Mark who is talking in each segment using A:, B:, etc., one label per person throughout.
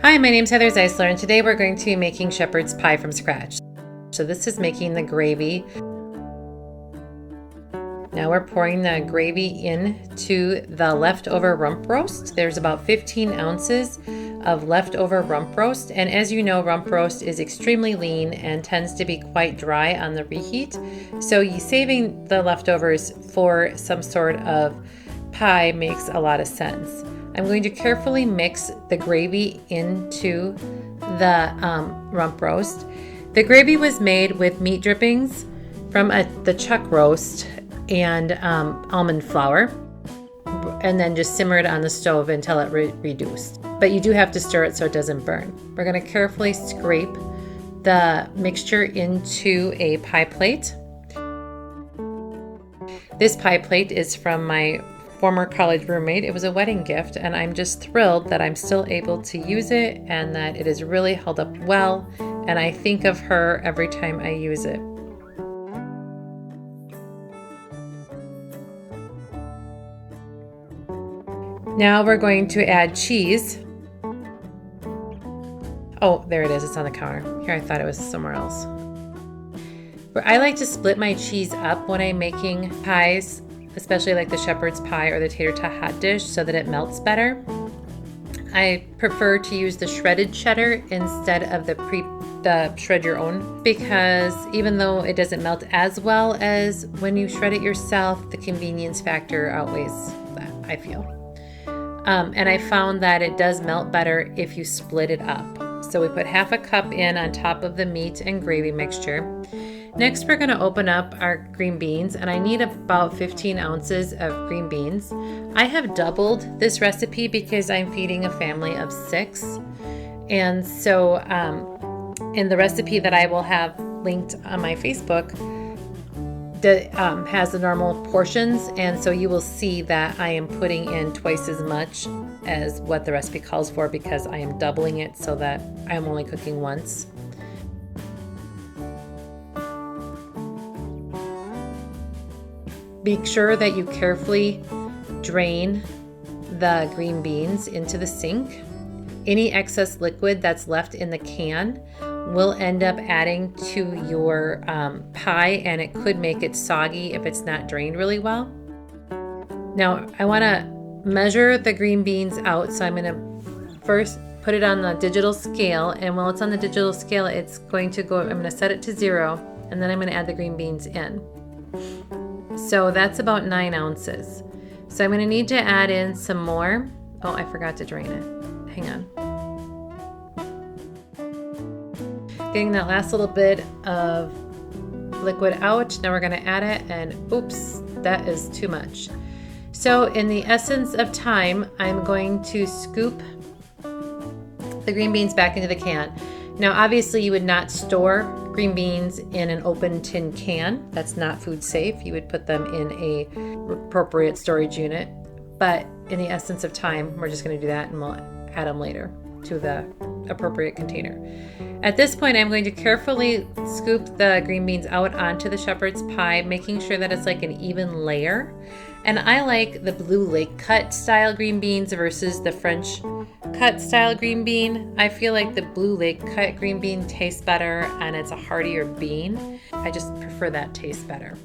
A: Hi, my name is Heather Zeissler, and today we're going to be making shepherd's pie from scratch. So this is making the gravy. Now we're pouring the gravy into the leftover rump roast. There's about 15 ounces of leftover rump roast, and as you know, rump roast is extremely lean and tends to be quite dry on the reheat. So saving the leftovers for some sort of pie makes a lot of sense. I'm going to carefully mix the gravy into the rump roast. The gravy was made with meat drippings from the chuck roast and almond flour, and then just simmer it on the stove until it reduced. But you do have to stir it so it doesn't burn. We're going to carefully scrape the mixture into a pie plate. This pie plate is from my former college roommate. It was a wedding gift, and I'm just thrilled that I'm still able to use it and that it has really held up well, and I think of her every time I use it. Now we're going to add cheese. Oh, there it is. It's on the counter. Here, I thought it was somewhere else. I like to split my cheese up when I'm making pies, especially like the shepherd's pie or the tater tot hot dish, so that it melts better. I prefer to use the shredded cheddar instead of the shred your own, because even though it doesn't melt as well as when you shred it yourself, the convenience factor outweighs that, I feel. And I found that it does melt better if you split it up. So we put half a cup in on top of the meat and gravy mixture. Next, we're going to open up our green beans, and I need about 15 ounces of green beans. I have doubled this recipe because I'm feeding a family of 6. And so in the recipe that I will have linked on my Facebook, that has the normal portions, and so you will see that I am putting in twice as much as what the recipe calls for, because I am doubling it so that I'm only cooking once. Be sure that you carefully drain the green beans into the sink. Any excess liquid that's left in the can will end up adding to your pie, and it could make it soggy if it's not drained really well. Now I want to measure the green beans out, so I'm going to first put it on the digital scale, and while it's on the digital scale, it's going to go, I'm going to set it to 0, and then I'm going to add the green beans in. So that's about 9 ounces. So I'm going to need to add in some more. Oh, I forgot to drain it. Hang on. Getting that last little bit of liquid out. Now we're going to add it, and oops, that is too much. So in the essence of time, I'm going to scoop the green beans back into the can. Now obviously you would not store green beans in an open tin can. That's not food safe. You would put them in a appropriate storage unit. But in the essence of time, we're just going to do that, and we'll add them later to the appropriate container. At this point, I'm going to carefully scoop the green beans out onto the shepherd's pie, making sure that it's like an even layer. And I like the blue lake cut style green beans versus the French cut style green bean. I feel like the blue lake cut green bean tastes better, and it's a heartier bean. I just prefer that taste better.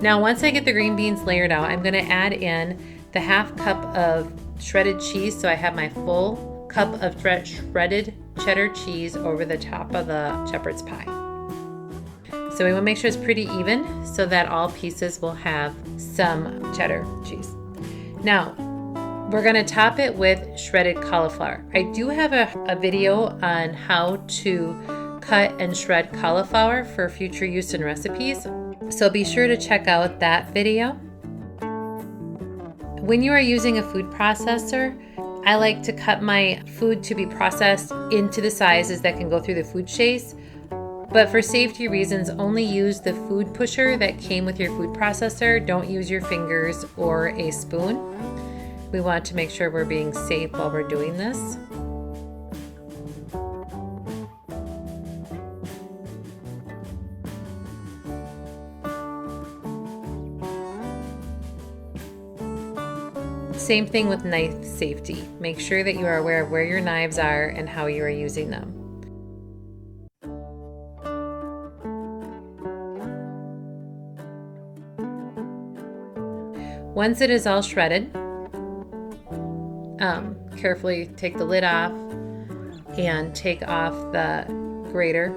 A: Now, once I get the green beans layered out, I'm going to add in the half cup of shredded cheese. So I have my full cup of shredded cheddar cheese over the top of the shepherd's pie. So we want to make sure it's pretty even so that all pieces will have some cheddar cheese. Now, we're going to top it with shredded cauliflower. I do have a video on how to cut and shred cauliflower for future use in recipes, so be sure to check out that video. When you are using a food processor, I like to cut my food to be processed into the sizes that can go through the food chase. But for safety reasons, only use the food pusher that came with your food processor. Don't use your fingers or a spoon. We want to make sure we're being safe while we're doing this. same thing with knife safety. Make sure that you are aware of where your knives are and how you are using them. Once it is all shredded, carefully take the lid off and take off the grater.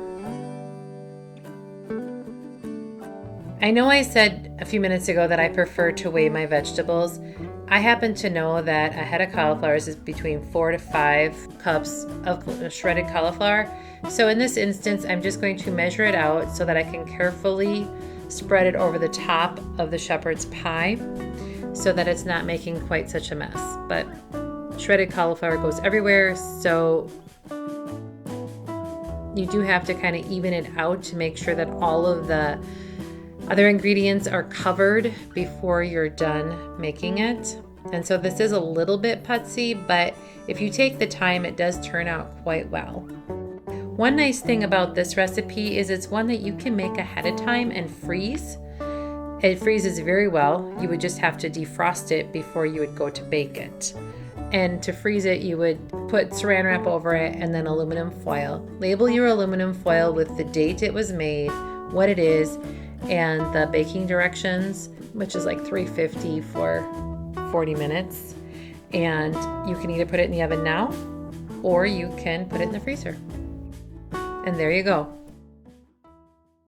A: I know I said a few minutes ago that I prefer to weigh my vegetables. I happen to know that a head of cauliflowers is between 4 to 5 cups of shredded cauliflower. So in this instance, I'm just going to measure it out so that I can carefully spread it over the top of the shepherd's pie so that it's not making quite such a mess. But shredded cauliflower goes everywhere, so you do have to kind of even it out to make sure that all of the other ingredients are covered before you're done making it. And so this is a little bit putsy, but if you take the time, it does turn out quite well. One nice thing about this recipe is it's one that you can make ahead of time and freeze. It freezes very well. You would just have to defrost it before you would go to bake it. And to freeze it, you would put saran wrap over it and then aluminum foil. Label your aluminum foil with the date it was made, what it is, and the baking directions, which is like 350 for 40 minutes. And you can either put it in the oven now or you can put it in the freezer. And there you go.